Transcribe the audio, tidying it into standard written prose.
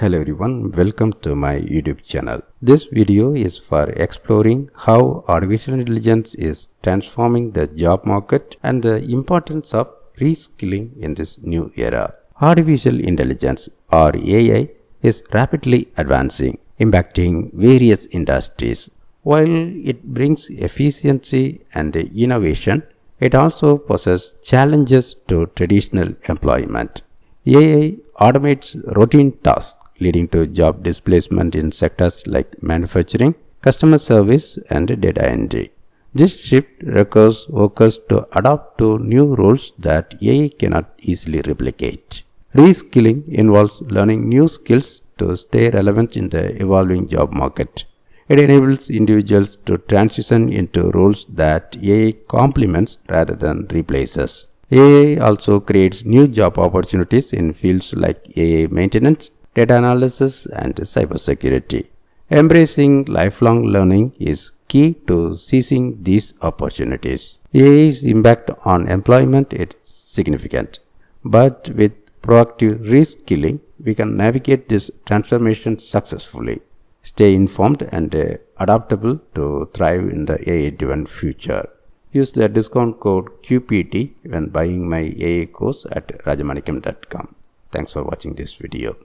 Hello everyone, welcome to my YouTube channel. This video is for exploring how artificial intelligence is transforming the job market and the importance of reskilling in this new era. Artificial intelligence or AI is rapidly advancing, impacting various industries. While it brings efficiency and innovation, it also poses challenges to traditional employment. AI automates routine tasks, leading to job displacement in sectors like manufacturing, customer service, and data entry. This shift requires workers to adapt to new roles that AI cannot easily replicate. Reskilling involves learning new skills to stay relevant in the evolving job market. It enables individuals to transition into roles that AI complements rather than replaces. AI also creates new job opportunities in fields like AI maintenance, data analysis, and cybersecurity. Embracing lifelong learning is key to seizing these opportunities. AI's impact on employment is significant, but with proactive reskilling, we can navigate this transformation successfully, stay informed and adaptable to thrive in the AI-driven future. Use the discount code QPT when buying my AI course at rajamanikam.com. Thanks for watching this video.